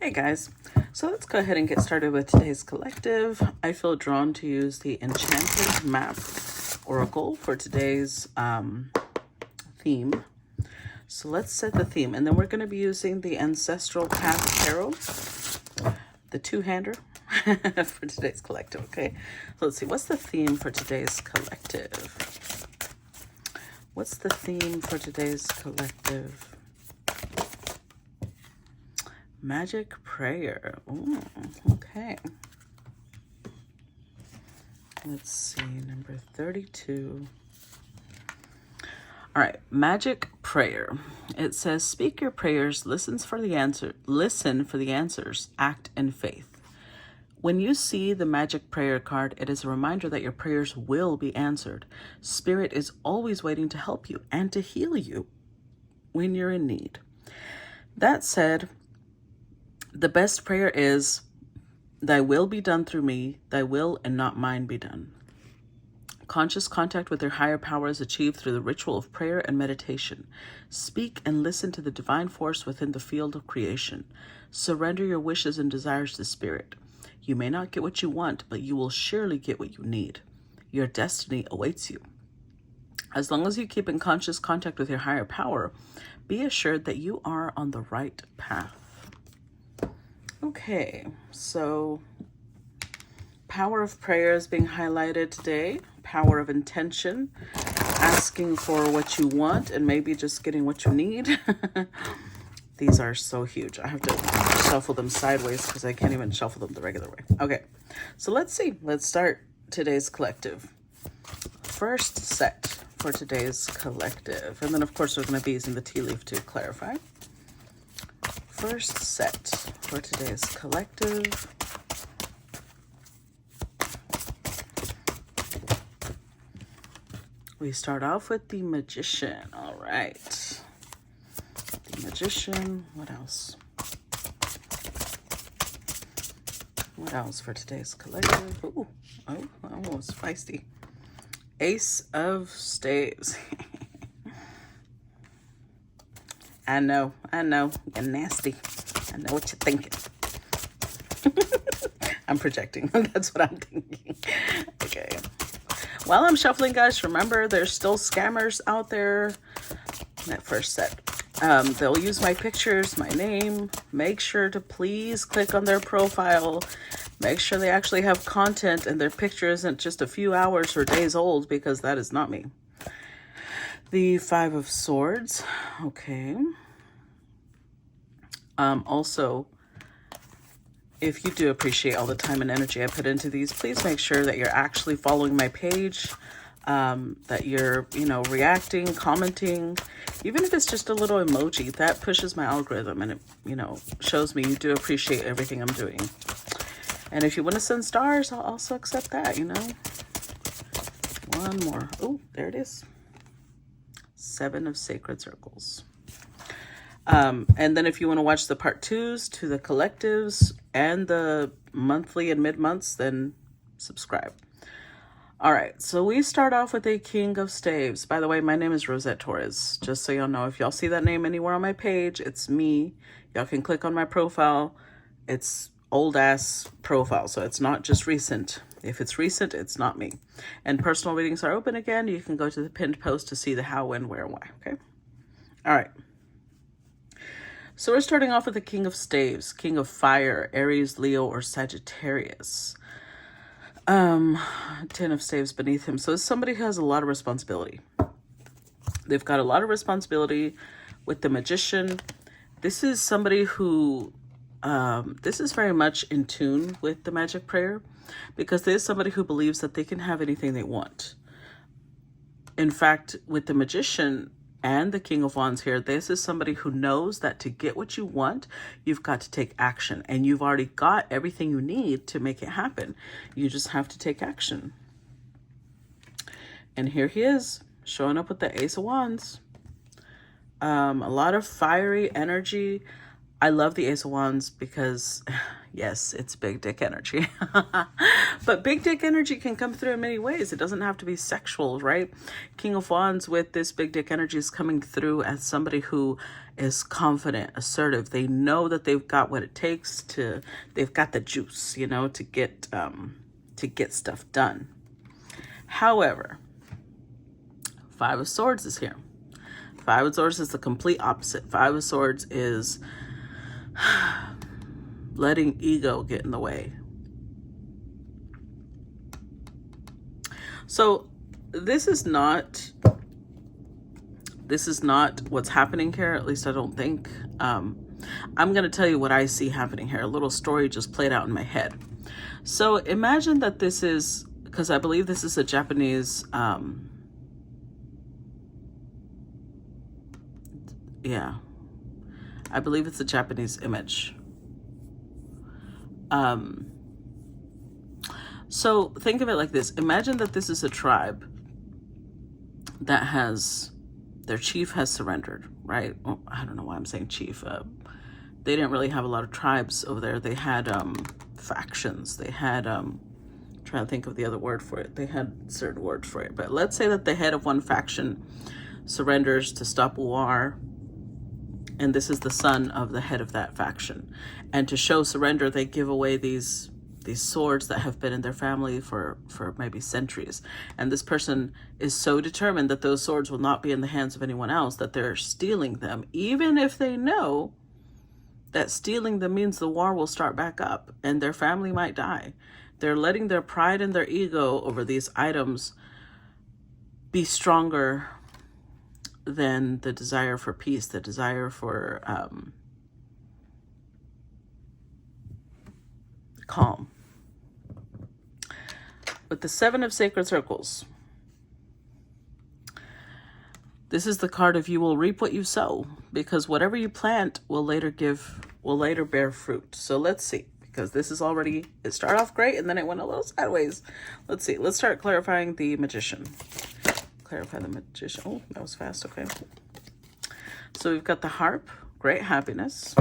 Hey guys, so let's go ahead and get started with today's collective. I feel drawn to use the Enchanted Map Oracle for today's theme. So let's set the theme, and then we're going to be using the Ancestral Path Tarot, the two-hander, for today's collective, okay? So let's see, what's the theme for today's collective? What's the theme for today's collective? Magic prayer. Ooh, okay. Let's see, number 32. All right, magic prayer. It says, speak your prayers, listen for the answers, act in faith. When you see the magic prayer card, it is a reminder that your prayers will be answered. Spirit is always waiting to help you and to heal you when you're in need. That said, the best prayer is, thy will be done through me, thy will and not mine be done. Conscious contact with your higher power is achieved through the ritual of prayer and meditation. Speak and listen to the divine force within the field of creation. Surrender your wishes and desires to Spirit. You may not get what you want, but you will surely get what you need. Your destiny awaits you. As long as you keep in conscious contact with your higher power, be assured that you are on the right path. Okay, so power of prayer is being highlighted today. Power of intention, asking for what you want and maybe just getting what you need. These are so huge. I have to shuffle them sideways because I can't even shuffle them the regular way. Okay, so let's see. Let's start today's collective. First set for today's collective. And then, of course, we're going to be using the tea leaf to clarify. First set for today's collective. We start off with the Magician. All right. The Magician. What else? What else for today's collective? Ooh, oh, almost feisty. Ace of Staves. I know, you're nasty. I know what you're thinking. I'm projecting. That's what I'm thinking. Okay. While I'm shuffling, guys, remember there's still scammers out there. That first set. They'll use my pictures, my name. Make sure to please click on their profile. Make sure they actually have content and their picture isn't just a few hours or days old, because that is not me. The Five of Swords. Okay. Also, if you do appreciate all the time and energy I put into these, please make sure that you're actually following my page, that you're, reacting, commenting, even if it's just a little emoji. That pushes my algorithm and it, shows me you do appreciate everything I'm doing. And if you want to send stars, I'll also accept that, One more. Oh, there it is. Seven of Sacred Circles. And then if you want to watch the part 2s to the collectives and the monthly and mid-months, then subscribe. All right, so we start off with a King of Staves. By the way, my name is Rosette Torres. Just so y'all know, if y'all see that name anywhere on my page, it's me. Y'all can click on my profile. It's old-ass profile, so it's not just recent. If it's recent, it's not me. And personal readings are open again. You can go to the pinned post to see the how, when, where, why, okay? All right. So we're starting off with the King of Staves, King of Fire, Aries, Leo, or Sagittarius. 10 of Staves beneath him. So it's somebody who has a lot of responsibility. They've got a lot of responsibility with the Magician. This is somebody who, this is very much in tune with the magic prayer, because there's somebody who believes that they can have anything they want. In fact, with the Magician and the King of Wands here, this is somebody who knows that to get what you want, you've got to take action. And you've already got everything you need to make it happen. You just have to take action. And here he is, showing up with the Ace of Wands. A lot of fiery energy. I love the Ace of Wands because, Yes, it's big dick energy. But big dick energy can come through in many ways. It doesn't have to be sexual, right? King of Wands with this big dick energy is coming through as somebody who is confident, assertive. They know that they've got what it takes to, they've got the juice, you know, to get stuff done. However, Five of Swords is here. Five of Swords is the complete opposite. Five of Swords is letting ego get in the way. So this is not what's happening here. At least I don't think. I'm going to tell you what I see happening here. A little story just played out in my head. So imagine that this is, because I believe this is a Japanese, yeah, I believe it's a Japanese image. So think of it like this. Imagine that this is a tribe that has, their chief has surrendered, right? Well, I don't know why I'm saying chief. They didn't really have a lot of tribes over there. They had factions. They had, trying to think of the other word for it. They had certain words for it. But let's say that the head of one faction surrenders to stop war. And this is the son of the head of that faction. And to show surrender, they give away these swords that have been in their family for maybe centuries. And this person is so determined that those swords will not be in the hands of anyone else that they're stealing them, even if they know that stealing them means the war will start back up and their family might die. They're letting their pride and their ego over these items be stronger than the desire for peace, the desire for calm. With the Seven of Sacred Circles, this is the card of you will reap what you sow, because whatever you plant will later bear fruit. So let's see, because this is already, it started off great and then it went a little sideways. Let's see, let's start clarifying the Magician. Clarify the Magician. Oh, that was fast. Okay. So we've got the Harp, great happiness.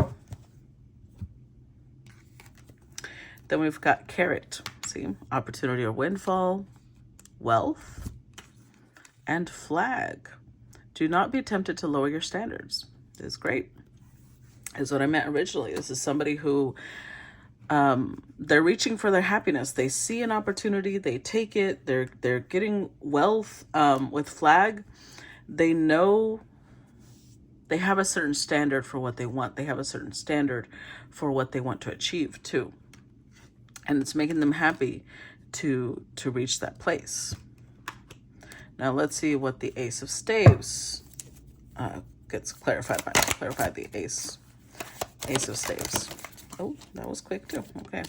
Then we've got Carrot, see, opportunity or windfall, wealth, and Flag. Do not be tempted to lower your standards. This is great. Is what I meant originally. This is somebody who, they're reaching for their happiness. They see an opportunity, they take it. They're getting wealth. With Flag, they know they have a certain standard for what they want. They have a certain standard for what they want to achieve too. And it's making them happy to reach that place. Now let's see what the Ace of Staves gets clarified by. Clarify the Ace of Staves. Oh, that was quick too. Okay.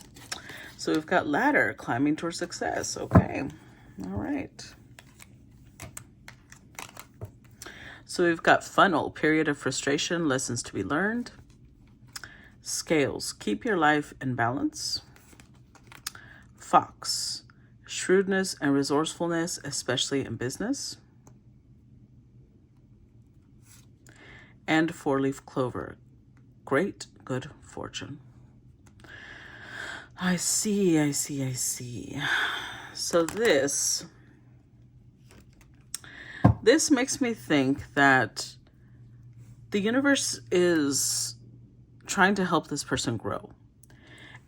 So we've got Ladder, climbing towards success. Okay. All right. So we've got Funnel, period of frustration, lessons to be learned. Scales, keep your life in balance. Fox, shrewdness and resourcefulness, especially in business. And Four-leaf Clover, great good fortune. I see. So this makes me think that the universe is trying to help this person grow.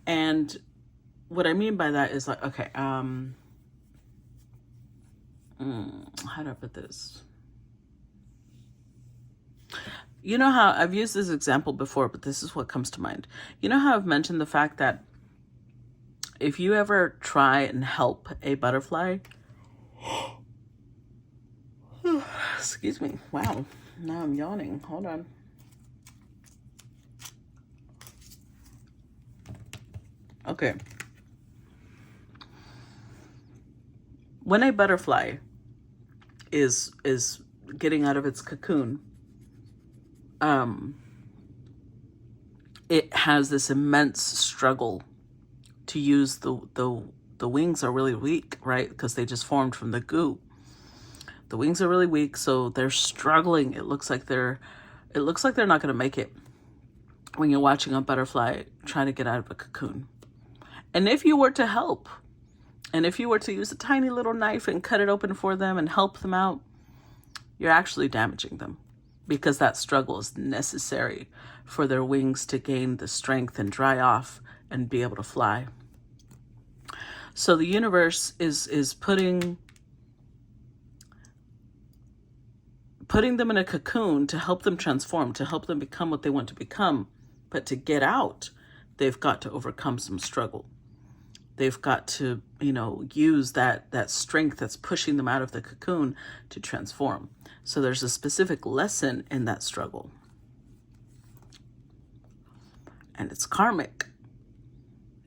And what I mean by that is like, okay, how do I put this? You know how I've used this example before, but this is what comes to mind. You know how I've mentioned the fact that if you ever try and help a butterfly, excuse me, wow, now I'm yawning, hold on. Okay. When a butterfly is getting out of its cocoon, it has this immense struggle to use the wings are really weak, right? Because they just formed from the goo. The wings are really weak, so they're struggling. It looks like they're not going to make it. when you're watching a butterfly trying to get out of a cocoon. And if you were to help, and if you were to use a tiny little knife and cut it open for them and help them out, you're actually damaging them, because that struggle is necessary for their wings to gain the strength and dry off and be able to fly. So the universe is putting them in a cocoon to help them transform, to help them become what they want to become. But to get out, they've got to overcome some struggle. They've got to, use that strength that's pushing them out of the cocoon to transform. So there's a specific lesson in that struggle. And it's karmic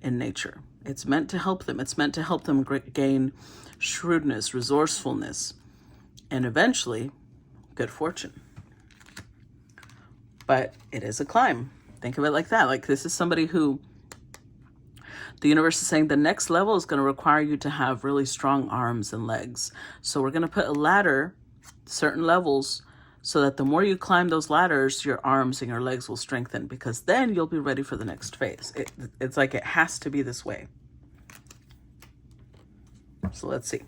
in nature. It's meant to help them. It's meant to help them gain shrewdness, resourcefulness, and eventually good fortune. But it is a climb. Think of it like that. Like, this is somebody who the universe is saying the next level is going to require you to have really strong arms and legs. So we're going to put a ladder, certain levels, so that the more you climb those ladders, your arms and your legs will strengthen, because then you'll be ready for the next phase. It's like it has to be this way. So let's see.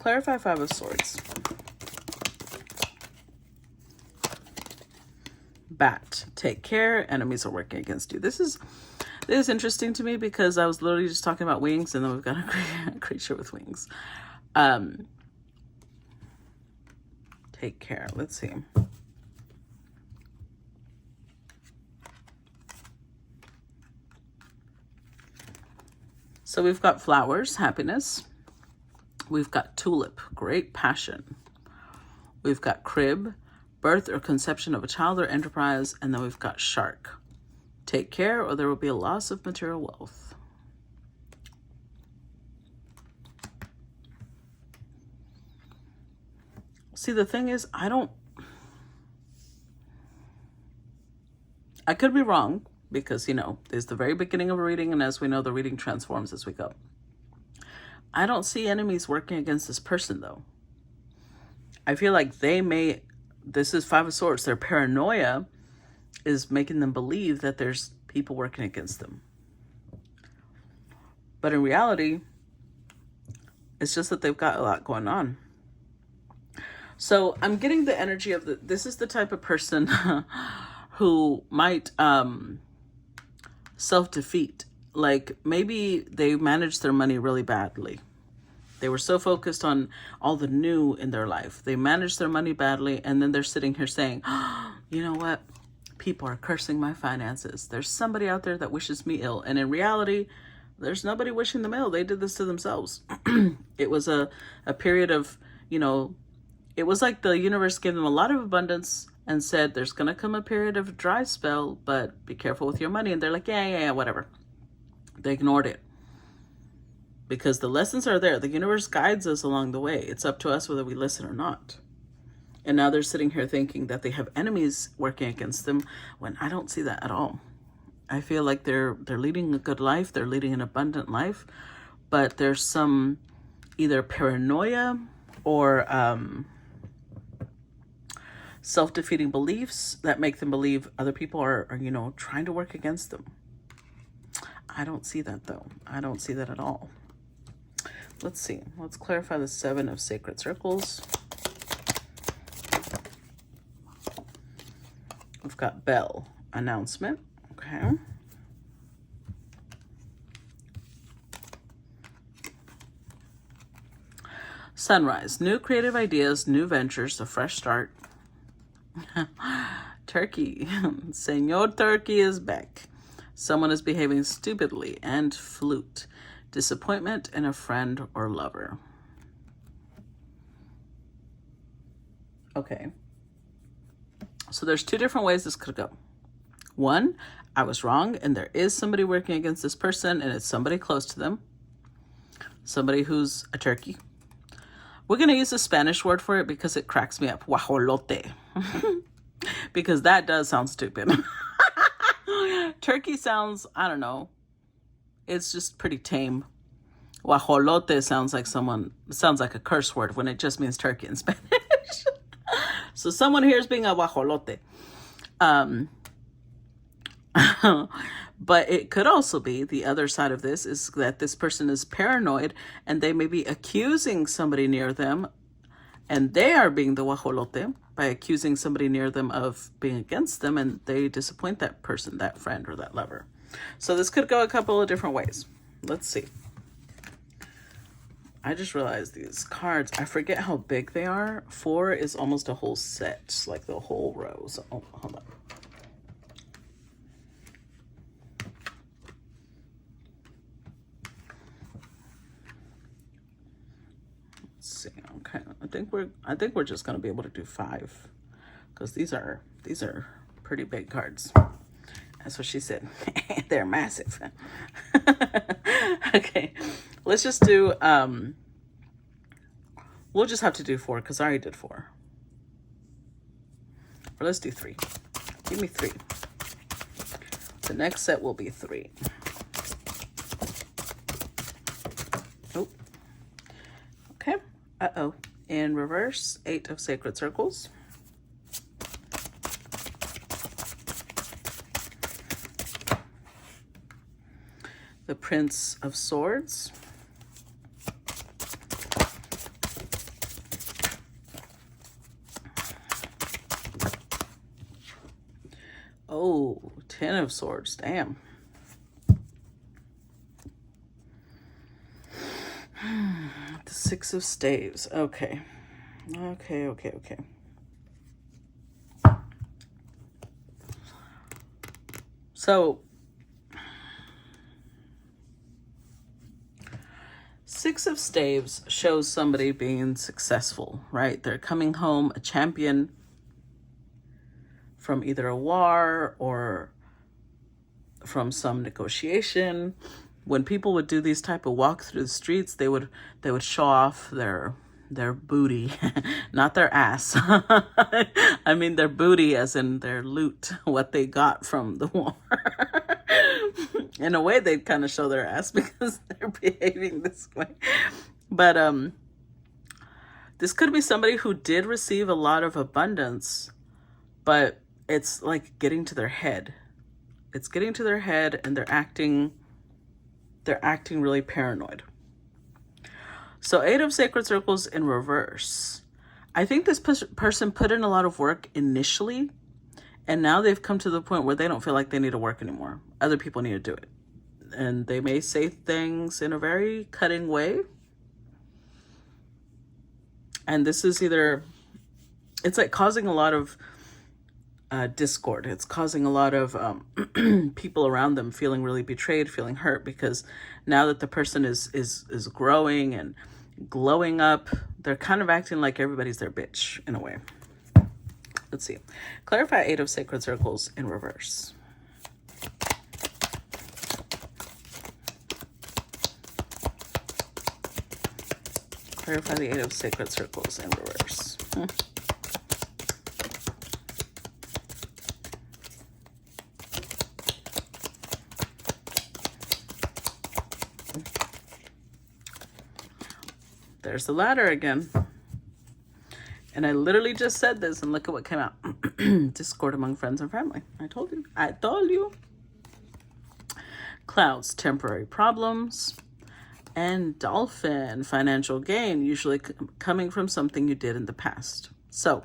Clarify Five of Swords. Bat, take care. Enemies are working against you. This is interesting to me, because I was literally just talking about wings, and then we've got a creature with wings. Take care. Let's see. So we've got flowers, happiness. We've got tulip, great passion. We've got crib, birth or conception of a child or enterprise. And then we've got shark, take care, or there will be a loss of material wealth. See, the thing is, I could be wrong, because, it's the very beginning of a reading, and as we know, the reading transforms as we go. I don't see enemies working against this person, though. I feel like this is Five of Swords, their paranoia is making them believe that there's people working against them. But in reality, it's just that they've got a lot going on. So I'm getting the energy of this is the type of person who might self-defeat. Like, maybe they managed their money really badly. They were so focused on all the new in their life. They managed their money badly, and then they're sitting here saying, you know what? People are cursing my finances. There's somebody out there that wishes me ill. And in reality, there's nobody wishing them ill. They did this to themselves. It was a period of, it was like the universe gave them a lot of abundance and said, there's going to come a period of dry spell, but be careful with your money. And they're like, yeah, whatever. They ignored it, because the lessons are there. The universe guides us along the way. It's up to us whether we listen or not. And now they're sitting here thinking that they have enemies working against them, when I don't see that at all. I feel like they're leading a good life. They're leading an abundant life, but there's some either paranoia or self-defeating beliefs that make them believe other people are trying to work against them. I don't see that, though. I don't see that at all. Let's see. Let's clarify the Seven of Sacred Circles. We've got bell, announcement. Okay. Sunrise, new creative ideas, new ventures, a fresh start. Turkey, Senor Turkey is back. Someone is behaving stupidly. And flute, disappointment in a friend or lover. Okay. So there's two different ways this could go. One, I was wrong, and there is somebody working against this person, and it's somebody close to them. Somebody who's a turkey. We're going to use a Spanish word for it because it cracks me up. Guajolote. Because that does sound stupid. Turkey sounds, I don't know. It's just pretty tame. Guajolote sounds like a curse word when it just means turkey in Spanish. So someone here is being a guajolote. But it could also be the other side of this is that this person is paranoid and they may be accusing somebody near them, and they are being the guajolote by accusing somebody near them of being against them, and they disappoint that person, that friend, or that lover. So this could go a couple of different ways. Let's see. I just realized these cards, I forget how big they are. 4 is almost a whole set, like the whole row. So, oh, hold on. See, okay, I think we're just gonna be able to do 5 because these are pretty big cards. That's what she said. They're massive. Okay, let's just do we'll just have to do 4 because I already did 4. Or let's do 3. Give me 3. The next set will be 3. Oh, okay. Uh-oh. In reverse, 8 of Sacred Circles. The Prince of Swords. Oh, 10 of Swords. Damn. The 6 of Staves. Okay. Okay. So, 6 of Staves shows somebody being successful, right? They're coming home a champion from either a war or from some negotiation. When people would do these type of walk through the streets, they would show off their booty, not their ass. I mean their booty as in their loot, what they got from the war. In a way, they'd kind of show their ass because they're behaving this way. But this could be somebody who did receive a lot of abundance, but it's like getting to their head. It's getting to their head, and they're acting really paranoid. So 8 of Sacred Circles in reverse. I think this person put in a lot of work initially, and now they've come to the point where they don't feel like they need to work anymore. Other people need to do it. And they may say things in a very cutting way. And this is either, it's like causing a lot of discord. It's causing a lot of people around them feeling really betrayed, feeling hurt, because now that the person is growing and glowing up, they're kind of acting like everybody's their bitch in a way. Let's see. Clarify 8 of Sacred Circles in reverse. Clarify the 8 of Sacred Circles in reverse. There's the ladder again. And I literally just said this, and look at what came out. Discord among friends and family. I told you. Clouds, temporary problems. And Dolphin, financial gain, usually coming from something you did in the past. So,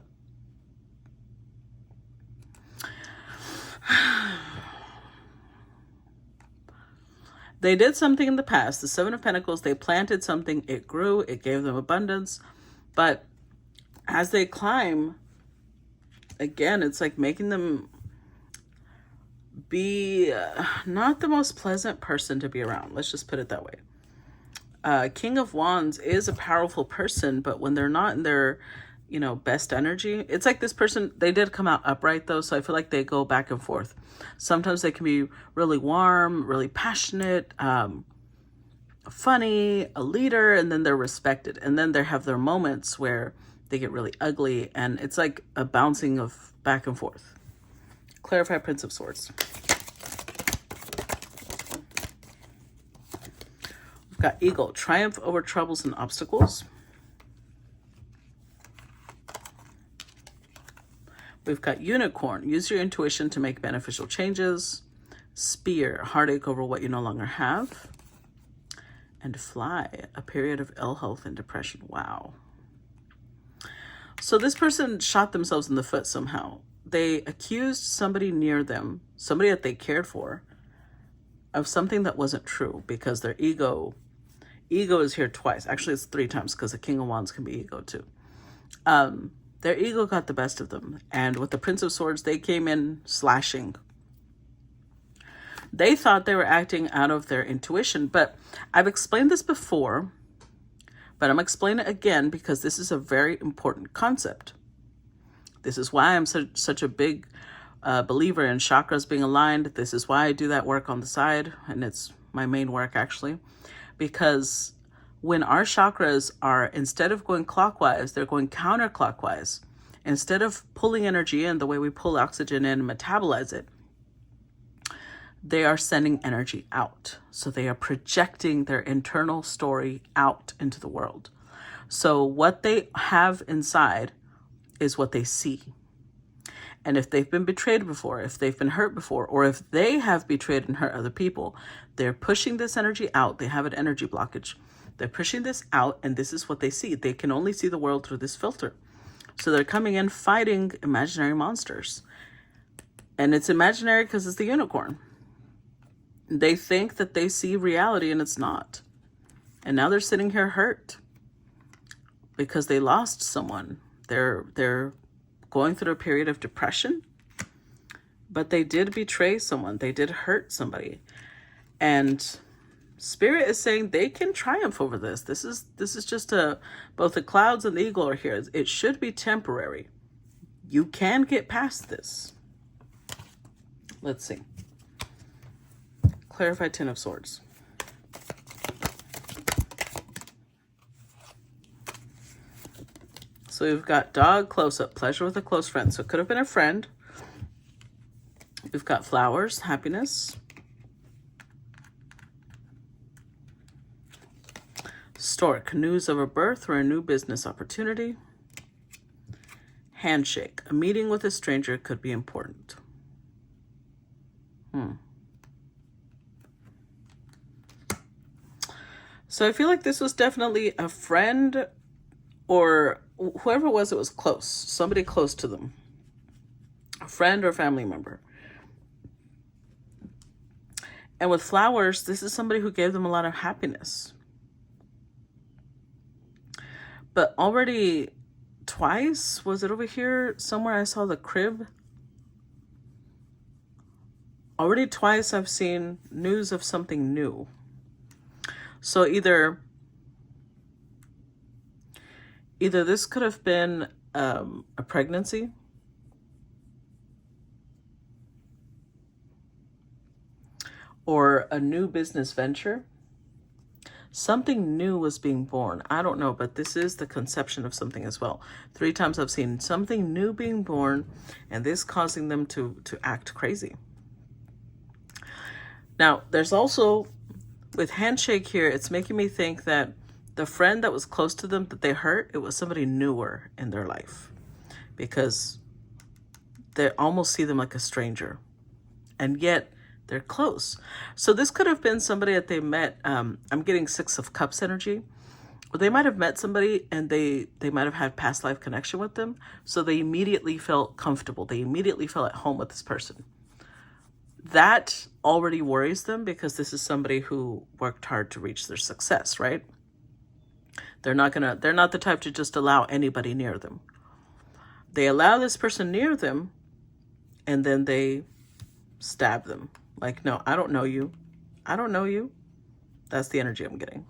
they did something in the past. The 7 of Pentacles, they planted something, it grew, it gave them abundance. But as they climb, again, it's like making them be not the most pleasant person to be around. Let's just put it that way. King of Wands is a powerful person, but when they're not in their, best energy, it's like this person, they did come out upright though, so I feel like they go back and forth. Sometimes they can be really warm, really passionate, funny, a leader, and then they're respected. And then they have their moments where they get really ugly, and it's like a bouncing of back and forth. Clarify Prince of Swords. We've got Eagle, triumph over troubles and obstacles. We've got Unicorn, use your intuition to make beneficial changes. Spear, heartache over what you no longer have. And fly, a period of ill health and depression. Wow. So this person shot themselves in the foot somehow. They accused somebody near them, somebody that they cared for, of something that wasn't true because their ego is here twice. Actually, it's 3 times because the King of Wands can be ego too. Their ego got the best of them. And with the Prince of Swords, they came in slashing. They thought they were acting out of their intuition, but I've explained this before, but I'm explaining it again because this is a very important concept. This is why I'm such a big believer in chakras being aligned. This is why I do that work on the side, and it's my main work actually, because when our chakras are, instead of going clockwise, they're going counterclockwise. Instead of pulling energy in the way we pull oxygen in and metabolize it, they are sending energy out. So they are projecting their internal story out into the world. So what they have inside is what they see. And if they've been betrayed before, if they've been hurt before, or if they have betrayed and hurt other people, they're pushing this energy out. They have an energy blockage. They're pushing this out, and this is what they see. They can only see the world through this filter. So they're coming in fighting imaginary monsters. And it's imaginary because it's the unicorn. They think that they see reality and it's not. And now they're sitting here hurt because they lost someone. They're going through a period of depression, but they did betray someone. They did hurt somebody. And Spirit is saying they can triumph over this. This is just both the clouds and the eagle are here. It should be temporary. You can get past this. Let's see. Clarify 10 of Swords. So we've got dog, close-up, pleasure with a close friend. So it could have been a friend. We've got flowers, happiness. Stork, news of a birth or a new business opportunity. Handshake, a meeting with a stranger could be important. So I feel like this was definitely a friend or whoever it was close. Somebody close to them. A friend or family member. And with flowers, this is somebody who gave them a lot of happiness. But already twice, was it over here somewhere I saw the crib? Already twice I've seen news of something new. So either this could have been a pregnancy, or a new business venture. Something new was being born. I don't know, but this is the conception of something as well. 3 times I've seen something new being born, and this causing them to act crazy. Now, there's also, with handshake here, it's making me think that the friend that was close to them that they hurt, it was somebody newer in their life, because they almost see them like a stranger, and yet they're close. So this could have been somebody that they met. I'm getting 6 of Cups energy. Or they might have met somebody and they might have had past life connection with them. So they immediately felt comfortable. They immediately felt at home with this person. That already worries them because this is somebody who worked hard to reach their success, right? They're not the type to just allow anybody near them. They allow this person near them and then they stab them. Like, no, I don't know you. I don't know you. That's the energy I'm getting.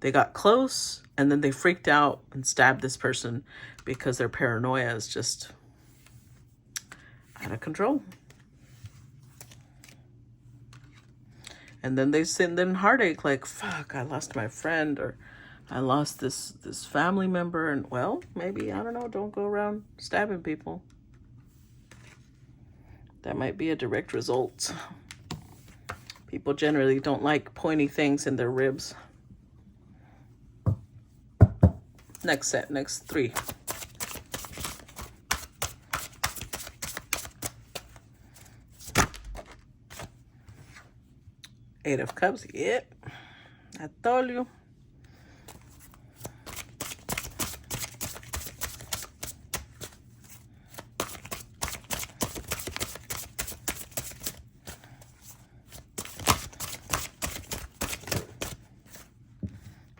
They got close and then they freaked out and stabbed this person because their paranoia is just out of control. And then they sit in heartache like, fuck, I lost my friend, or I lost this family member. And well, maybe, I don't know, don't go around stabbing people. That might be a direct result. People generally don't like pointy things in their ribs. Next set, next 3. Eight of Cups. Yep. I told you.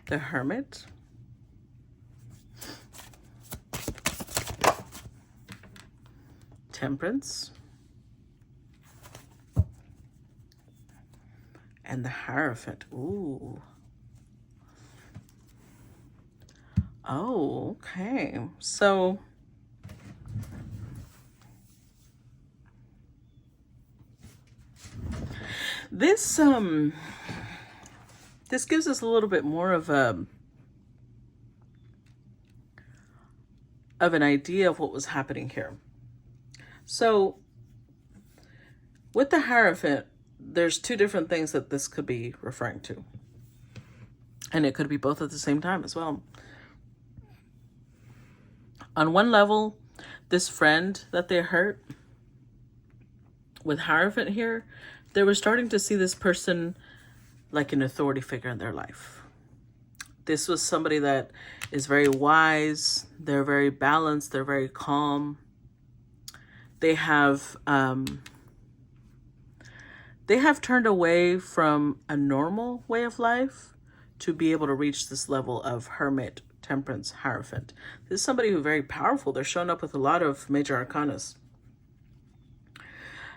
The Hermit. Temperance. And the Hierophant. Ooh. Oh, okay. So this this gives us a little bit more of an idea of what was happening here. So with the Hierophant, there's two different things that this could be referring to. And it could be both at the same time as well. On one level, this friend that they hurt, with Hierophant here, they were starting to see this person like an authority figure in their life. This was somebody that is very wise. They're very balanced. They're very calm. They have turned away from a normal way of life to be able to reach this level of Hermit, Temperance, Hierophant. This is somebody who's very powerful. They're showing up with a lot of major arcanas.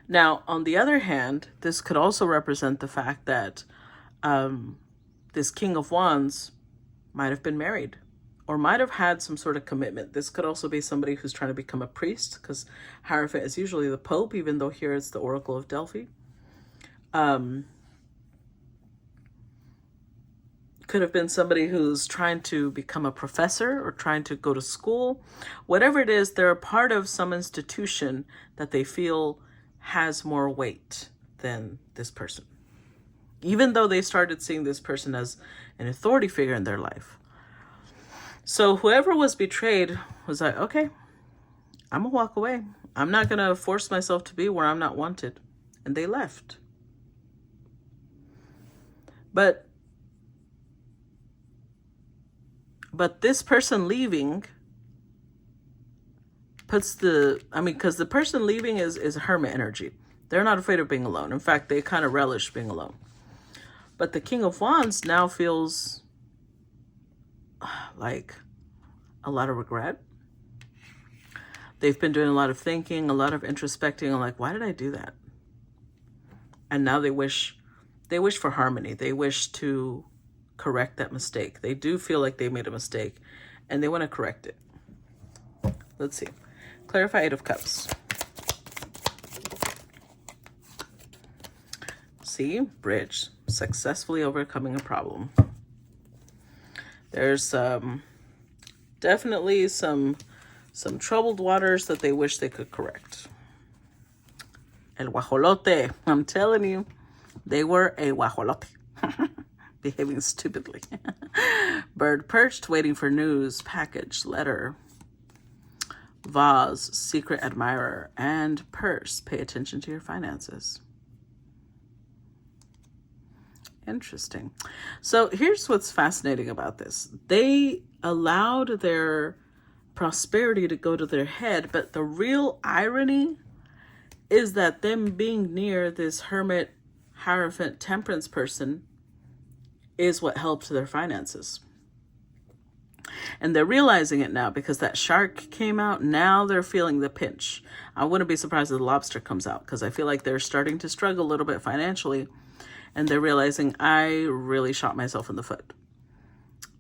Now, on the other hand, this could also represent the fact that this King of Wands might have been married or might have had some sort of commitment. This could also be somebody who's trying to become a priest, because Hierophant is usually the Pope, even though here it's the Oracle of Delphi. Could have been somebody who's trying to become a professor or trying to go to school. Whatever it is, they're a part of some institution that they feel has more weight than this person, even though they started seeing this person as an authority figure in their life. So whoever was betrayed was like, okay, I'm gonna walk away. I'm not gonna force myself to be where I'm not wanted. And they left. But this person leaving puts because the person leaving is hermit energy. They're not afraid of being alone. In fact, they kind of relish being alone. But the King of Wands now feels like a lot of regret. They've been doing a lot of thinking, a lot of introspecting, and like, why did I do that? And now they wish for harmony. They wish to correct that mistake. They do feel like they made a mistake and they want to correct it. Let's see. Clarify Eight of Cups. See, bridge, successfully overcoming a problem. There's definitely some troubled waters that they wish they could correct. El guajolote, I'm telling you, they were a guajolote. Behaving stupidly. Bird perched, waiting for news, package, letter. Vase, secret admirer, and purse. Pay attention to your finances. Interesting. So here's what's fascinating about this. They allowed their prosperity to go to their head, but the real irony is that them being near this Hermit, Hierophant, Temperance person is what helped their finances. And they're realizing it now because that shark came out. Now they're feeling the pinch. I wouldn't be surprised if the lobster comes out, because I feel like they're starting to struggle a little bit financially. And they're realizing, I really shot myself in the foot,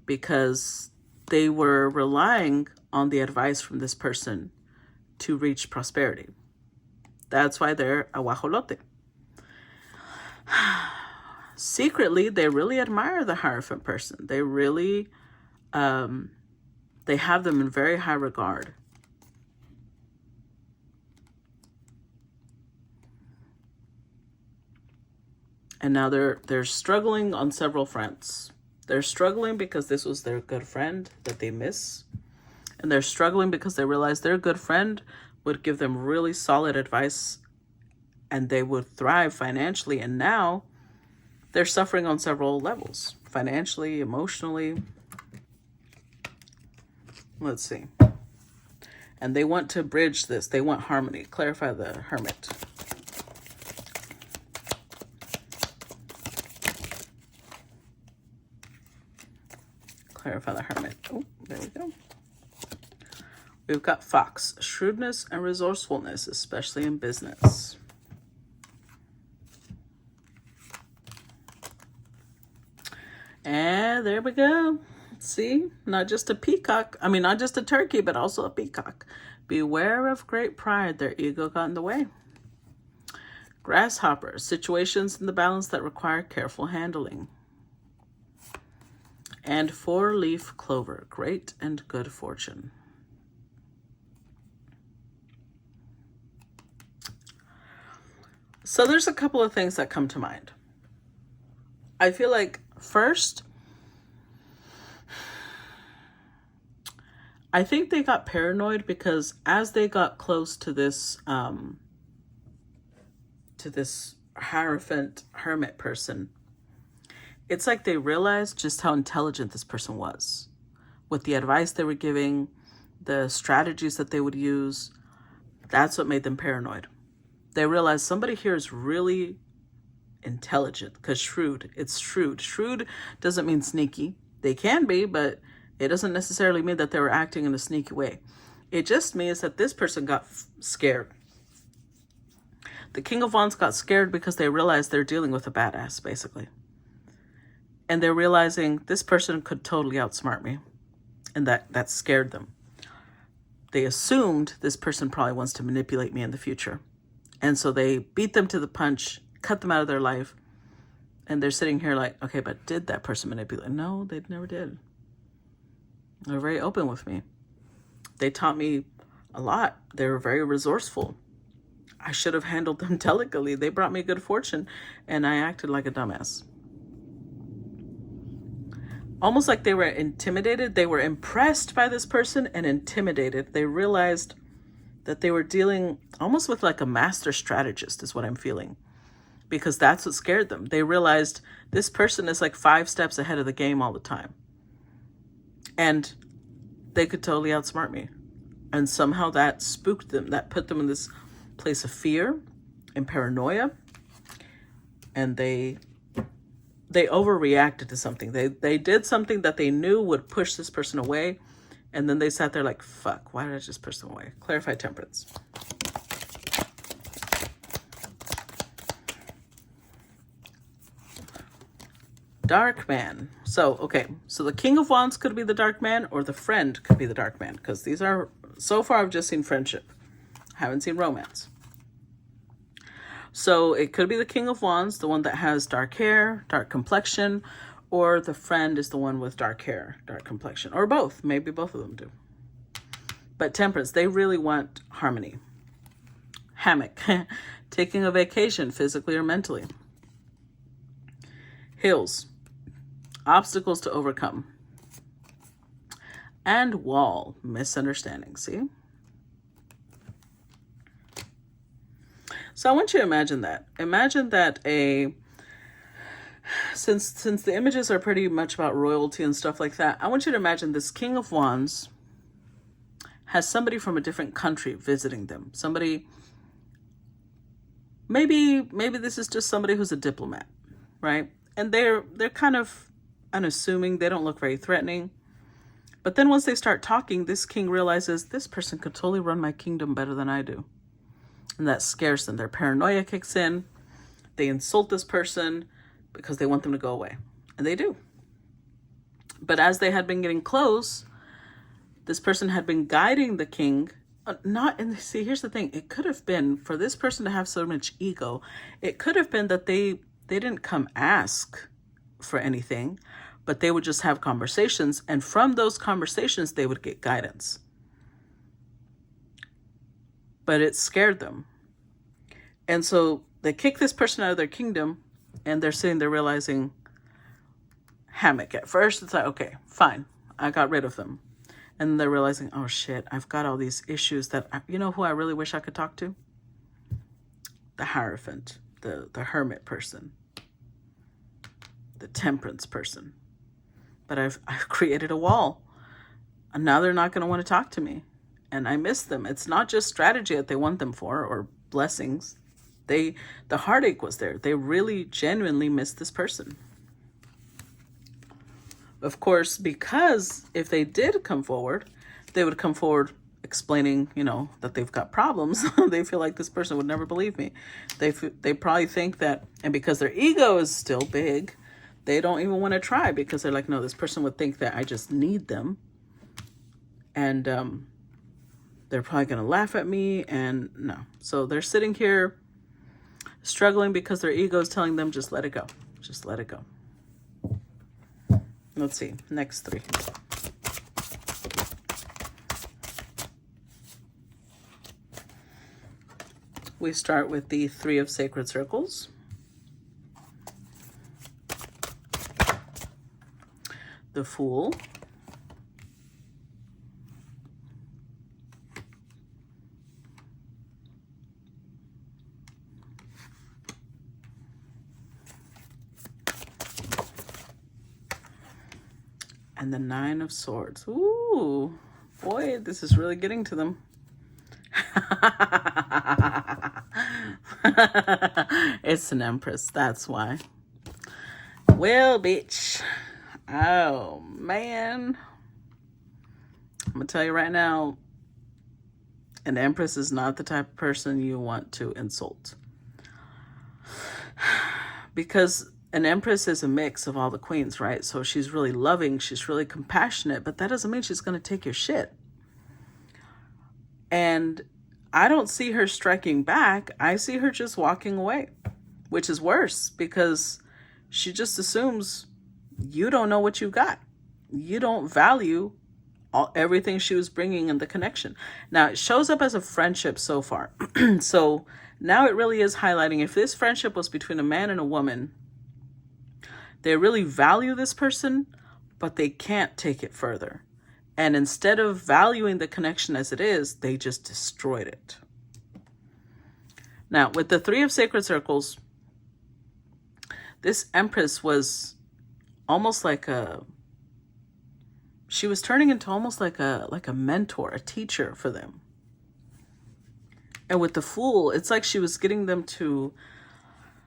because they were relying on the advice from this person to reach prosperity. That's why they're a guajolote. Secretly, they really admire the Hierophant person. They really, they have them in very high regard. And now they're struggling on several fronts. They're struggling because this was their good friend that they miss. And they're struggling because they realize their good friend would give them really solid advice and they would thrive financially. And now they're suffering on several levels, financially, emotionally. Let's see. And they want to bridge this. They want harmony. Clarify the Hermit. Clarify the Hermit. Oh, there we go. We've got Fox. Shrewdness and resourcefulness, especially in business. And there we go. See, not just a peacock. I mean, not just a turkey, but also a peacock. Beware of great pride. Their ego got in the way. Grasshopper. Situations in the balance that require careful handling. And 4-leaf clover. Great and good fortune. So there's a couple of things that come to mind. I feel like first, I think they got paranoid because as they got close to this Hierophant hermit person, it's like they realized just how intelligent this person was. With the advice they were giving, the strategies that they would use, that's what made them paranoid. They realized somebody here is really intelligent, because shrewd, it's shrewd. Shrewd doesn't mean sneaky. They can be, but it doesn't necessarily mean that they were acting in a sneaky way. It just means that this person got scared. The King of Wands got scared because they realized they're dealing with a badass, basically. And they're realizing this person could totally outsmart me. And that scared them. They assumed this person probably wants to manipulate me in the future. And so they beat them to the punch, cut them out of their life. And they're sitting here like, okay, but did that person manipulate? No, they never did. They were very open with me. They taught me a lot. They were very resourceful. I should have handled them delicately. They brought me good fortune, and I acted like a dumbass. Almost like they were intimidated. They were impressed by this person and intimidated. They realized that they were dealing almost with like a master strategist is what I'm feeling. Because that's what scared them. They realized this person is like 5 steps ahead of the game all the time. And they could totally outsmart me. And somehow that spooked them. That put them in this place of fear and paranoia. And they overreacted to something. They did something that they knew would push this person away. And then they sat there like, fuck, why did I just push them away? Clarify Temperance. Dark man. So, okay. So the King of Wands could be the dark man, or the friend could be the dark man. Because these are, so far I've just seen friendship. I haven't seen romance. So it could be the King of Wands, the one that has dark hair, dark complexion, or the friend is the one with dark hair, dark complexion, or both. Maybe both of them do. But Temperance, they really want harmony. Hammock, taking a vacation physically or mentally. Hills, obstacles to overcome. And wall, misunderstanding, see? So I want you to imagine that. Imagine that since the images are pretty much about royalty and stuff like that, I want you to imagine this King of Wands has somebody from a different country visiting them. Somebody, maybe this is just somebody who's a diplomat, right? And they're kind of unassuming. They don't look very threatening. But then once they start talking, this king realizes this person could totally run my kingdom better than I do. And that scares them. Their paranoia kicks in. They insult this person because they want them to go away. And they do. But as they had been getting close, this person had been guiding the king. See, here's the thing. It could have been, for this person to have so much ego, it could have been that they didn't come ask for anything, but they would just have conversations. And from those conversations, they would get guidance. But it scared them. And so they kick this person out of their kingdom, and they're sitting there realizing, hammock. At first, it's like, okay, fine. I got rid of them. And then they're realizing, oh shit, I've got all these issues that, you know who I really wish I could talk to? The Hierophant, the hermit person. the Temperance person. But I've created a wall. And now they're not going to want to talk to me. And I miss them. It's not just strategy that they want them for or blessings. The heartache was there. They really genuinely miss this person. Of course, because if they did come forward, they would come forward explaining, that they've got problems. They feel like this person would never believe me. They probably think that, and because their ego is still big, they don't even want to try because they're like, no, this person would think that I just need them. And they're probably going to laugh at me, and no. So they're sitting here struggling because their ego is telling them, just let it go. Just let it go. Let's see, next 3. We start with the 3 of Sacred Circles. The Fool. And the 9 of Swords. Ooh, boy, this is really getting to them. It's an Empress, that's why. Well, bitch. Oh, man. I'm going to tell you right now, an Empress is not the type of person you want to insult. Because an Empress is a mix of all the queens, right? So she's really loving, she's really compassionate, but that doesn't mean she's going to take your shit. And I don't see her striking back. I see her just walking away, which is worse because she just assumes you don't know what you got. You don't value everything she was bringing in the connection. Now, it shows up as a friendship so far. So now it really is highlighting if this friendship was between a man and a woman, they really value this person, but they can't take it further. And instead of valuing the connection as it is, they just destroyed it. Now, with the 3 of Sacred Circles, this Empress was almost like she was turning into almost like a mentor, a teacher for them. And with the Fool, it's like she was getting them to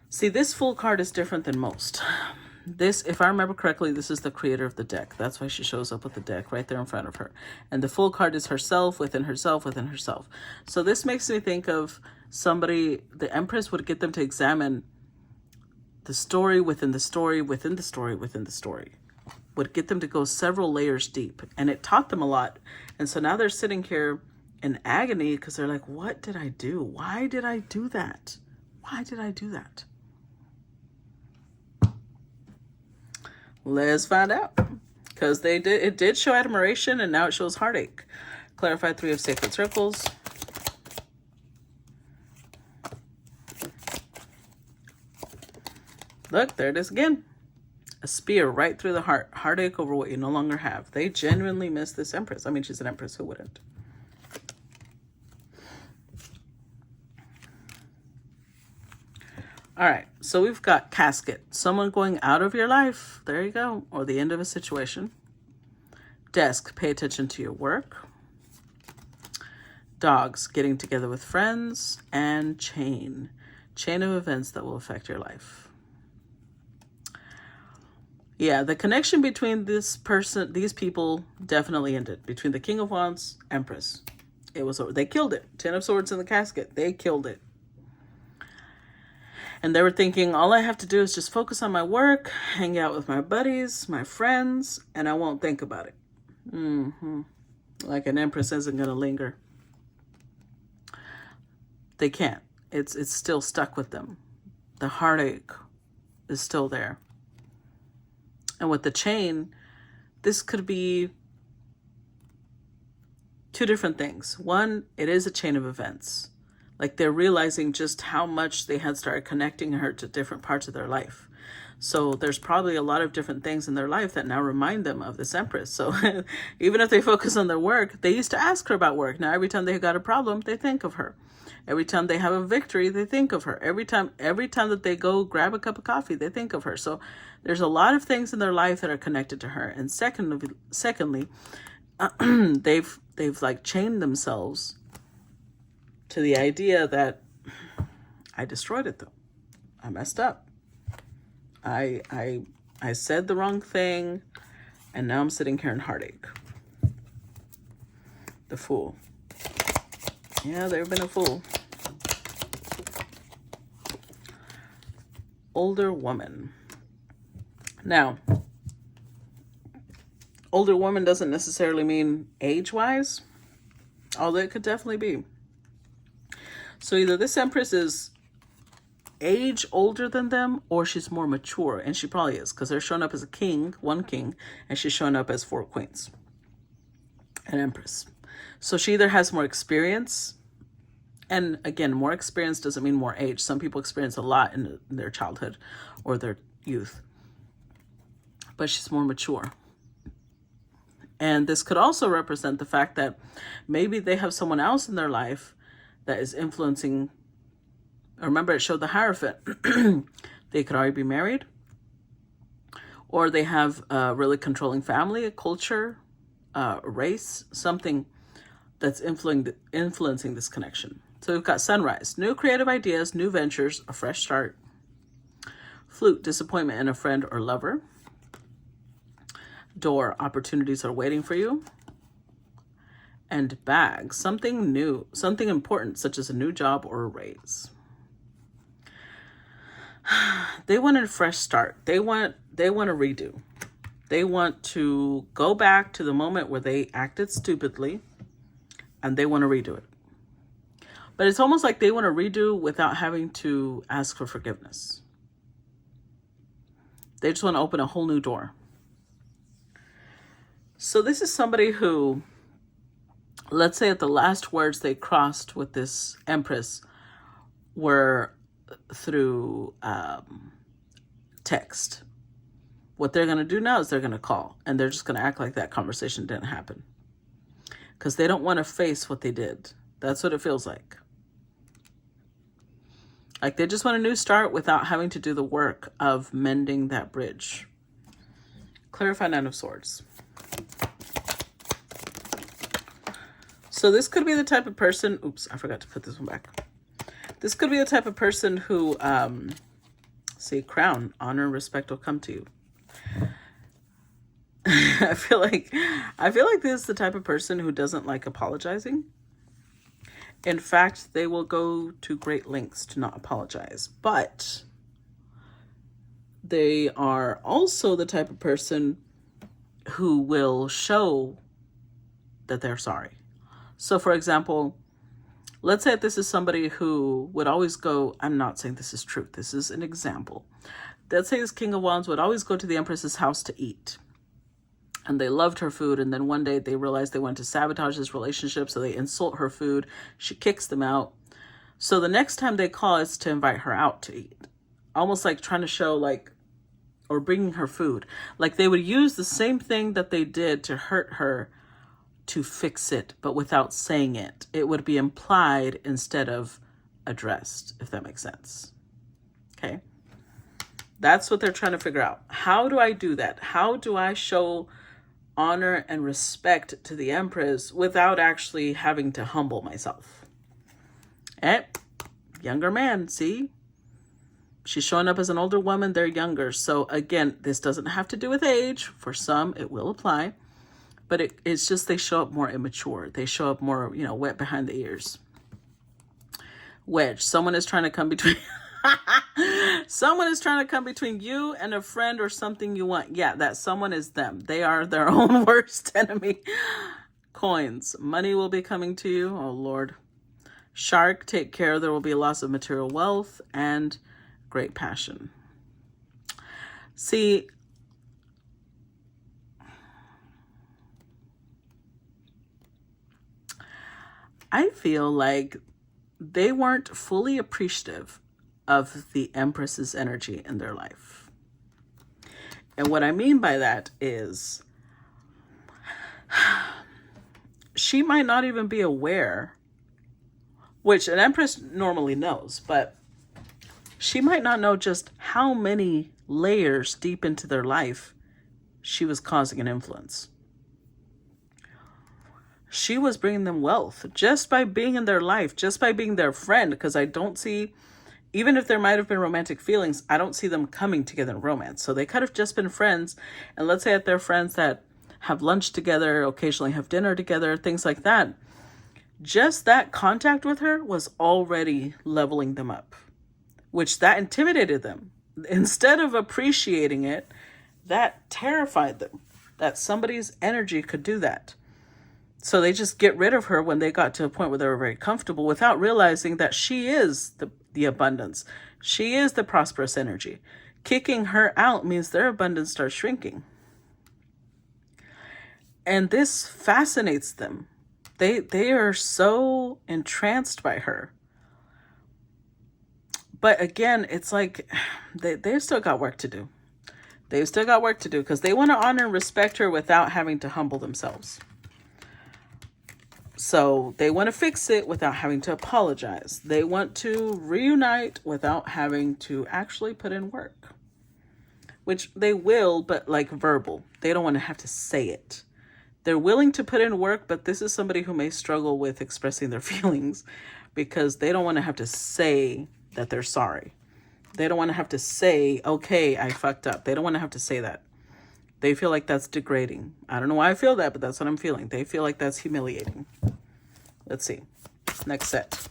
see. This Fool card is different than most. This, if I remember correctly, this is the creator of the deck. That's why she shows up with the deck right there in front of her. And the Fool card is herself within herself within herself. So this makes me think of somebody, the Empress would get them to examine the story within the story within the story within the story. Would get them to go several layers deep. And it taught them a lot. And so now they're sitting here in agony because they're like, what did I do? Why did I do that? Why did I do that? Let's find out. Because it did show admiration, and now it shows heartache. Clarify 3 of Sacred Circles. Look, there it is again. A spear right through the heart. Heartache over what you no longer have. They genuinely miss this Empress. I mean, she's an Empress. Who wouldn't? All right, so we've got Casket. Someone going out of your life. There you go. Or the end of a situation. Desk. Pay attention to your work. Dogs. Getting together with friends. And chain. Chain of events that will affect your life. Yeah, the connection between this person, these people definitely ended. Between the King of Wands, Empress. It was over. They killed it. 10 of Swords in the casket. They killed it. And they were thinking, all I have to do is just focus on my work, hang out with my buddies, my friends, and I won't think about it. Like an Empress isn't going to linger. They can't. It's still stuck with them. The heartache is still there. And with the chain, this could be 2 different things. One, it is a chain of events. Like they're realizing just how much they had started connecting her to different parts of their life. So there's probably a lot of different things in their life that now remind them of this Empress. So even if they focus on their work, they used to ask her about work. Now every time they got a problem, they think of her. Every time they have a victory, they think of her. Every time that they go grab a cup of coffee, they think of her. So there's a lot of things in their life that are connected to her. And secondly, they've like chained themselves to the idea that I destroyed it though. I messed up. I said the wrong thing, and now I'm sitting here in heartache. The Fool. Yeah, they've been a fool. Older woman. Now, older woman doesn't necessarily mean age-wise, although it could definitely be. So either this Empress is age older than them, or she's more mature, and she probably is, because they're showing up as a king, one king, and she's showing up as 4 queens, an Empress. So she either has more experience, and again, more experience doesn't mean more age. Some people experience a lot in their childhood or their youth, but she's more mature. And this could also represent the fact that maybe they have someone else in their life that is influencing. Remember, it showed the Hierophant. They could already be married, or they have a really controlling family, a culture, a race, something that's influencing this connection. So we've got Sunrise, new creative ideas, new ventures, a fresh start. Flute, disappointment in a friend or lover. Door, opportunities are waiting for you. And Bag, something new, something important, such as a new job or a raise. They want a fresh start. They want a redo. They want to go back to the moment where they acted stupidly, and they want to redo it. But it's almost like they want to redo without having to ask for forgiveness. They just want to open a whole new door. So this is somebody who, let's say at the last words they crossed with this Empress were through text. What they're going to do now is they're going to call, and they're just going to act like that conversation didn't happen, because they don't want to face what they did. That's what it feels like. Like they just want a new start without having to do the work of mending that bridge. Clarify, Nine of Swords. So this could be the type of person, oops, I forgot to put this one back. This could be the type of person who, see, crown, honor, and respect will come to you. I feel like this is the type of person who doesn't like apologizing. In fact, they will go to great lengths to not apologize. But they are also the type of person who will show that they're sorry. So, for example, let's say this is somebody who would always go, I'm not saying this is true, this is an example. Let's say this King of Wands would always go to the Empress's house to eat. And they loved her food, and then one day they realized they wanted to sabotage this relationship, so they insult her food. She kicks them out. So the next time they call, it's to invite her out to eat. Almost like trying to show, like, or bringing her food. Like they would use the same thing that they did to hurt her to fix it, but without saying it. It would be implied instead of addressed, if that makes sense. Okay? That's what they're trying to figure out. How do I do that? How do I show honor and respect to the Empress without actually having to humble myself? Younger man, see? She's showing up as an older woman, they're younger. So again, this doesn't have to do with age. For some, it will apply. But it's just they show up more immature. They show up more, wet behind the ears. Wedge. Someone is trying to come between... Someone is trying to come between you and a friend or something you want. Yeah, that someone is them. They are their own worst enemy. Coins. Money will be coming to you. Oh, Lord. Shark. Take care. There will be a loss of material wealth and great passion. See... I feel like they weren't fully appreciative of the Empress's energy in their life. And what I mean by that is she might not even be aware, which an Empress normally knows, but she might not know just how many layers deep into their life she was causing an influence. She was bringing them wealth just by being in their life, just by being their friend, because I don't see, even if there might have been romantic feelings, I don't see them coming together in romance. So they could have just been friends. And let's say that they're friends that have lunch together, occasionally have dinner together, things like that. Just that contact with her was already leveling them up, which that intimidated them. Instead of appreciating it, that terrified them, that somebody's energy could do that. So they just get rid of her when they got to a point where they were very comfortable, without realizing that she is the abundance. She is the prosperous energy. Kicking her out means their abundance starts shrinking. And this fascinates them. They are so entranced by her. But again, it's like they've still got work to do. They've still got work to do because they want to honor and respect her without having to humble themselves. So they want to fix it without having to apologize. They want to reunite without having to actually put in work, which they will, but like verbal. They don't want to have to say it. They're willing to put in work, but this is somebody who may struggle with expressing their feelings because they don't want to have to say that they're sorry. They don't want to have to say, okay, I fucked up. They don't want to have to say that. They feel like that's degrading. I don't know why I feel that, but that's what I'm feeling. They feel like that's humiliating. Let's see. Next set.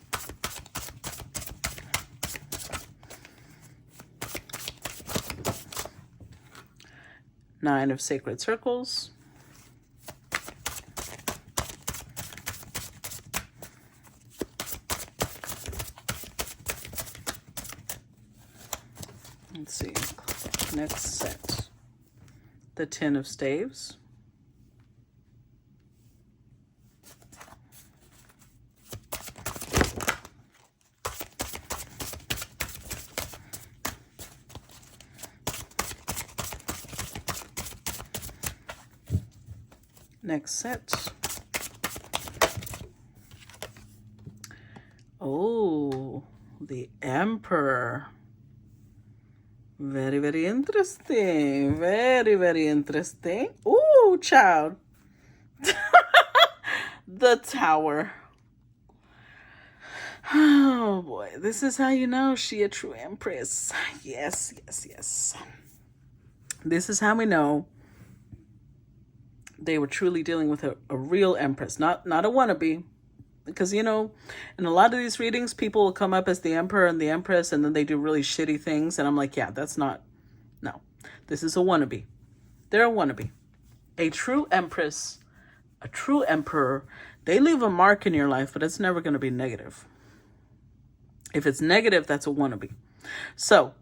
Nine of Sacred Circles. Let's see. Next set. The Ten of Staves. Next set. Oh, the Emperor. Very, very interesting. Very, very interesting. Ooh, child. The Tower. Oh, boy. This is how you know she a true Empress. Yes, yes, yes. This is how we know they were truly dealing with a real Empress, not a wannabe. Because, you know, in a lot of these readings, people will come up as the Emperor and the Empress, and then they do really shitty things. And I'm like, yeah, that's not, no. This is a wannabe. They're a wannabe. A true Empress, a true Emperor, they leave a mark in your life, but it's never going to be negative. If it's negative, that's a wannabe. So,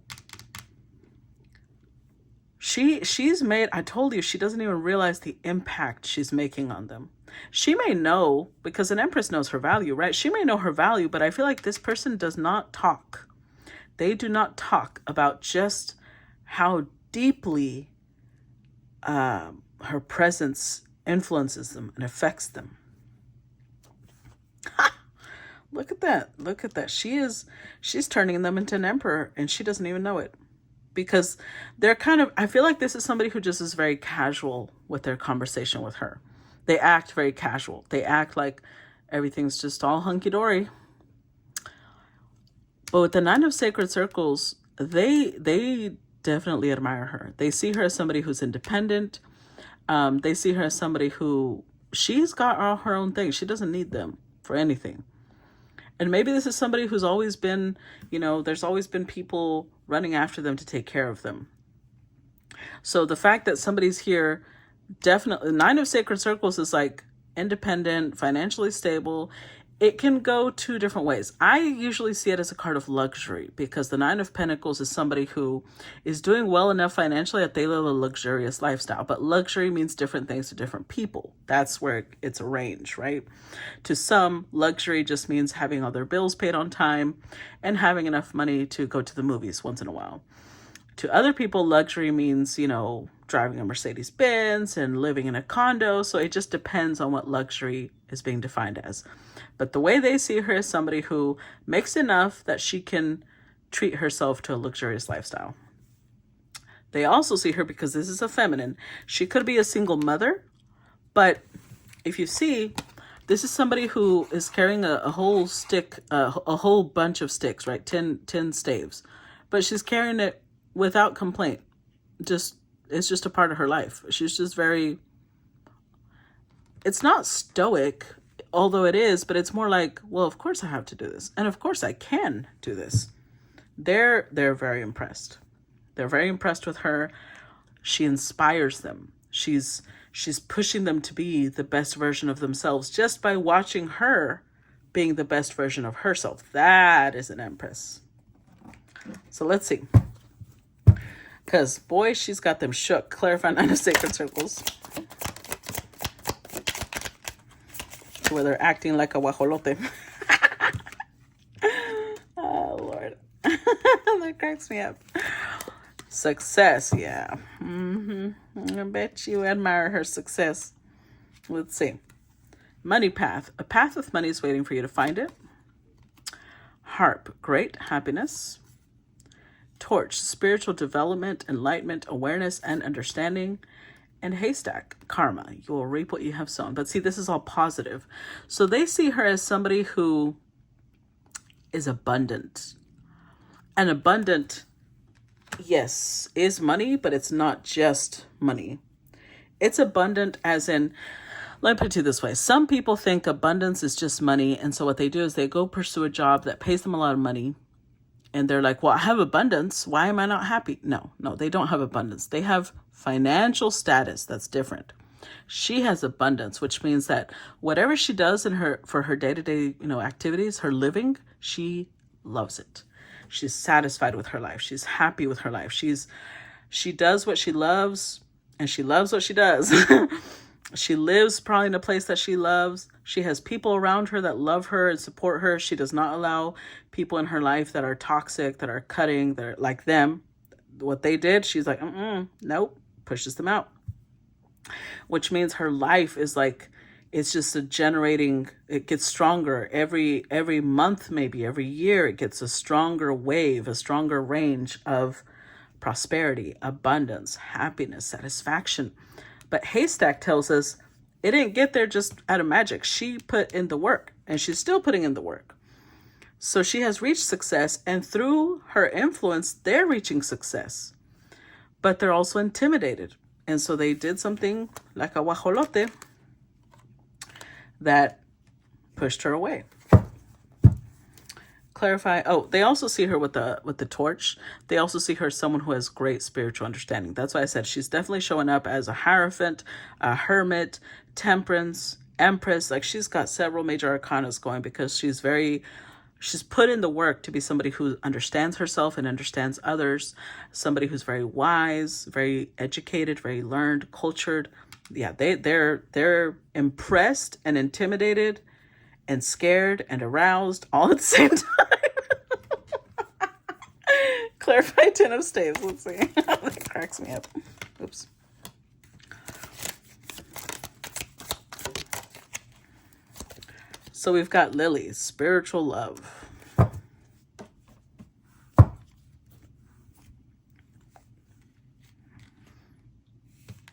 she's made, I told you, she doesn't even realize the impact she's making on them. She may know, because an Empress knows her value, right? She may know her value, but I feel like this person does not talk. They do not talk about just how deeply her presence influences them and affects them. Look at that. Look at that. She's turning them into an emperor and she doesn't even know it. Because they're kind of, I feel like this is somebody who just is very casual with their conversation with her. They act very casual. They act like everything's just all hunky-dory. But with the Nine of Sacred Circles, they definitely admire her. They see her as somebody who's independent. They see her as somebody who, she's got all her own things. She doesn't need them for anything. And maybe this is somebody who's always been, you know, there's always been people running after them to take care of them. So the fact that somebody's here, definitely, Nine of Sacred Circles is like independent, financially stable. It can go two different ways. I usually see it as a card of luxury because the Nine of Pentacles is somebody who is doing well enough financially that they live a luxurious lifestyle. But luxury means different things to different people. That's where it's a range, right? To some, luxury just means having all their bills paid on time and having enough money to go to the movies once in a while. To other people, luxury means, you know, driving a Mercedes Benz and living in a condo. So it just depends on what luxury is being defined as. But the way they see her is somebody who makes enough that she can treat herself to a luxurious lifestyle. They also see her, because this is a feminine, she could be a single mother, but if you see, this is somebody who is carrying a whole stick, a whole bunch of sticks, right? 10 staves, but she's carrying it without complaint. It's just a part of her life. She's just very, it's not stoic, although it is, but it's more like, well, of course I have to do this. And of course I can do this. They're very impressed. They're very impressed with her. She inspires them. She's pushing them to be the best version of themselves just by watching her being the best version of herself. That is an empress. So let's see. Because, boy, she's got them shook. Clarify 9 of Sacred Circles. Where they're acting like a guajolote. Oh, Lord. That cracks me up. Success, yeah. I bet you admire her success. Let's see. Money path. A path with money is waiting for you to find it. Harp, great happiness. Torch, spiritual development, enlightenment, awareness, and understanding. And haystack, karma. You will reap what you have sown. But see, this is all positive. So they see her as somebody who is abundant. And abundant, yes, is money, but it's not just money. It's abundant as in, let me put it to you this way. Some people think abundance is just money. And so what they do is they go pursue a job that pays them a lot of money. And they're like, well, I have abundance. Why am I not happy? No, they don't have abundance. They have financial status. That's different. She has abundance, which means that whatever she does for her day-to-day, activities, her living, she loves it. She's satisfied with her life. She's happy with her life. She does what she loves, and she loves what she does. She lives probably in a place that she loves. She has people around her that love her and support her. She does not allow people in her life that are toxic, that are cutting, that are like them. What they did, she's like, nope, pushes them out. Which means her life is like, it's just it gets stronger every month, maybe every year. It gets a stronger wave, a stronger range of prosperity, abundance, happiness, satisfaction. But haystack tells us it didn't get there just out of magic. She put in the work, and she's still putting in the work. So she has reached success, and through her influence, they're reaching success. But they're also intimidated. And so they did something like a guajolote that pushed her away. Clarify. Oh, they also see her with the torch. They also see her as someone who has great spiritual understanding. That's why I said she's definitely showing up as a Hierophant, a Hermit, Temperance, Empress. Like, she's got several major arcanas going because she's put in the work to be somebody who understands herself and understands others, somebody who's very wise, very educated, very learned, cultured. Yeah, they're impressed and intimidated and scared and aroused all at the same time. Clarify 10 of staves. Let's see. That cracks me up. Oops. So we've got Lily, spiritual love.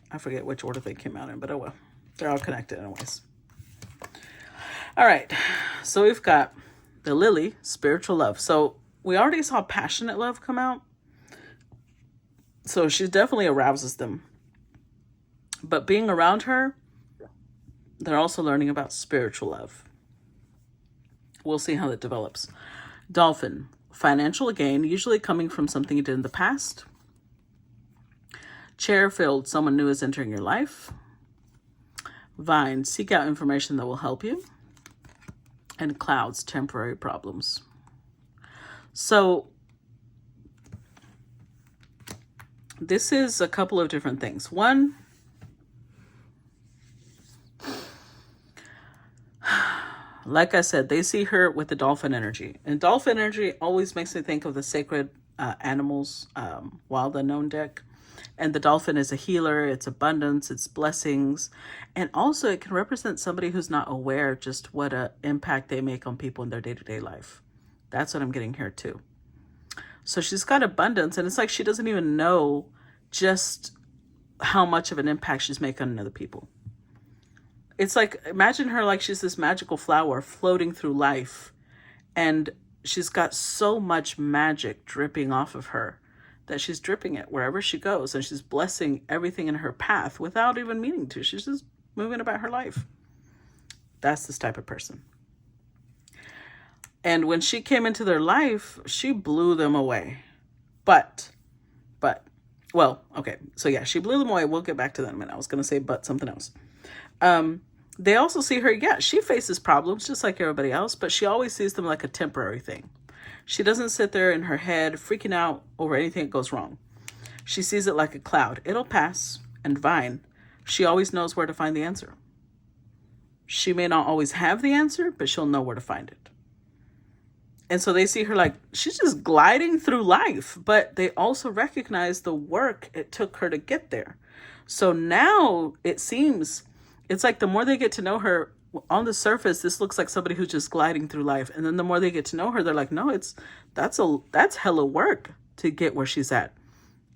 I forget which order they came out in, but oh well. They're all connected anyways. All right. So we've got the Lily, spiritual love. So we already saw passionate love come out. So she definitely arouses them. But being around her, they're also learning about spiritual love. We'll see how that develops. Dolphin, financial gain, usually coming from something you did in the past. Chair-filled, someone new is entering your life. Vine, seek out information that will help you. And clouds, temporary problems. So this is a couple of different things. One, like I said, they see her with the dolphin energy. And dolphin energy always makes me think of the sacred animals, wild unknown deck. And the dolphin is a healer, it's abundance, it's blessings. And also it can represent somebody who's not aware just what a impact they make on people in their day-to-day life. That's what I'm getting here too. So she's got abundance, and it's like she doesn't even know just how much of an impact she's making on other people. It's like, imagine her like she's this magical flower floating through life, and she's got so much magic dripping off of her that she's dripping it wherever she goes, and she's blessing everything in her path without even meaning to. She's just moving about her life. That's this type of person. And when she came into their life, she blew them away. But, well, okay. So yeah, she blew them away. We'll get back to that in a minute. I was going to say, but something else. They also see her, yeah, she faces problems just like everybody else, but she always sees them like a temporary thing. She doesn't sit there in her head freaking out over anything that goes wrong. She sees it like a cloud. It'll pass. And Vine, she always knows where to find the answer. She may not always have the answer, but she'll know where to find it. And so they see her like she's just gliding through life, but they also recognize the work it took her to get there. So now it seems, it's like the more they get to know her, on the surface, this looks like somebody who's just gliding through life. And then the more they get to know her, they're like, no, that's hella work to get where she's at.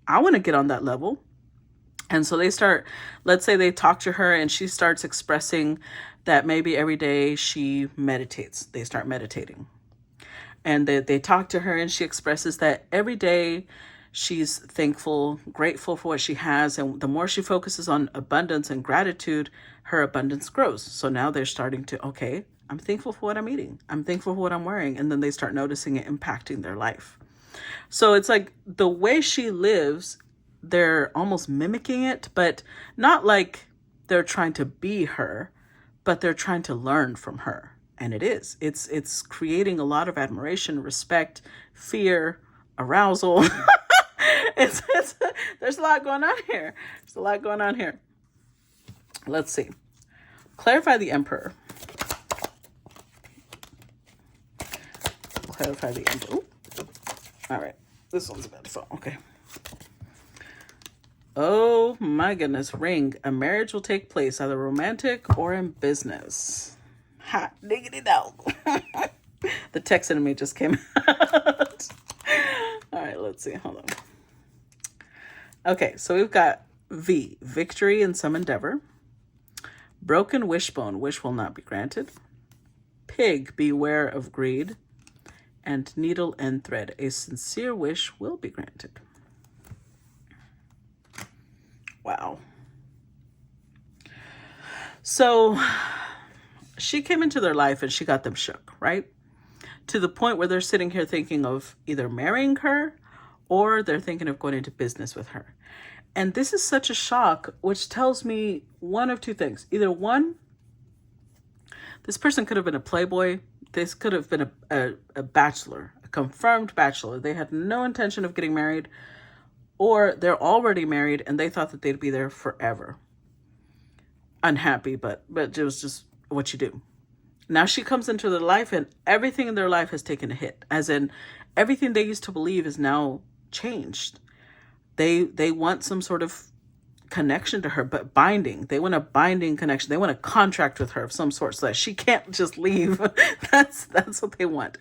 I want to get on that level. And so they start, let's say they talk to her and she starts expressing that maybe every day she meditates. They start meditating. And they talk to her and she expresses that every day she's thankful, grateful for what she has. And the more she focuses on abundance and gratitude, her abundance grows. So now they're starting to, okay, I'm thankful for what I'm eating. I'm thankful for what I'm wearing. And then they start noticing it impacting their life. So it's like the way she lives, they're almost mimicking it, but not like they're trying to be her, but they're trying to learn from her. And it's creating a lot of admiration, respect, fear, arousal. There's a lot going on here. There's a lot going on here. Let's see. Clarify the Emperor. Clarify the Emperor. Ooh. All right. This one's about to fall. Okay. Oh my goodness. Ring. A marriage will take place either romantic or in business. Hot diggity dog. The text in me just came out. All right, let's see. Hold on. Okay, so we've got V, victory in some endeavor. Broken wishbone, wish will not be granted. Pig, beware of greed. And needle and thread, a sincere wish will be granted. Wow. So she came into their life and she got them shook, right? To the point where they're sitting here thinking of either marrying her or they're thinking of going into business with her. And this is such a shock, which tells me one of two things. Either one, this person could have been a playboy. This could have been a bachelor, a confirmed bachelor. They had no intention of getting married, or they're already married and they thought that they'd be there forever. Unhappy, but it was just what you do. Now she comes into their life and everything in their life has taken a hit, as in everything they used to believe is now changed. They want some sort of connection to her, but binding. They want a binding connection. They want a contract with her of some sort so that she can't just leave. That's what they want,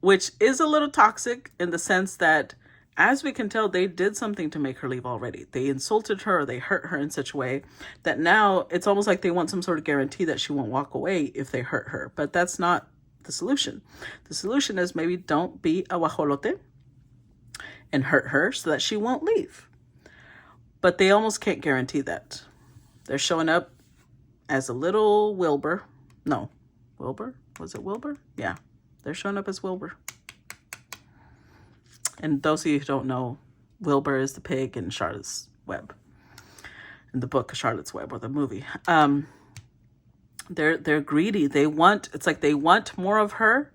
which is a little toxic in the sense that, as we can tell, they did something to make her leave already. They insulted her, or they hurt her in such a way that now it's almost like they want some sort of guarantee that she won't walk away if they hurt her. But that's not the solution. The solution is maybe don't be a guajolote and hurt her so that she won't leave. But they almost can't guarantee that. They're showing up as a little Wilbur. No, Wilbur? Was it Wilbur? Yeah, they're showing up as Wilbur. And those of you who don't know, Wilbur is the pig in Charlotte's Web, in the book Charlotte's Web, or the movie. They're greedy. It's like they want more of her,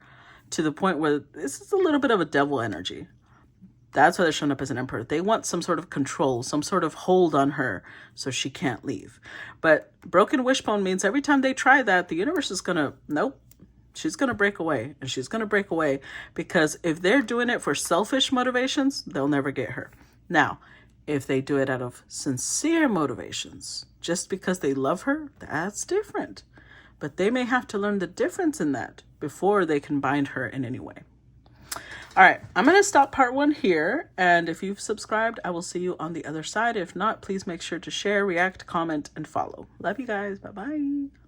to the point where this is a little bit of a devil energy. That's why they're showing up as an emperor. They want some sort of control, some sort of hold on her so she can't leave. But broken wishbone means every time they try that, the universe is gonna, nope, She's going to break away, and she's going to break away because if they're doing it for selfish motivations, they'll never get her. Now, if they do it out of sincere motivations, just because they love her, that's different. But they may have to learn the difference in that before they can bind her in any way. All right, I'm going to stop part 1 here. And if you've subscribed, I will see you on the other side. If not, please make sure to share, react, comment, and follow. Love you guys. Bye-bye.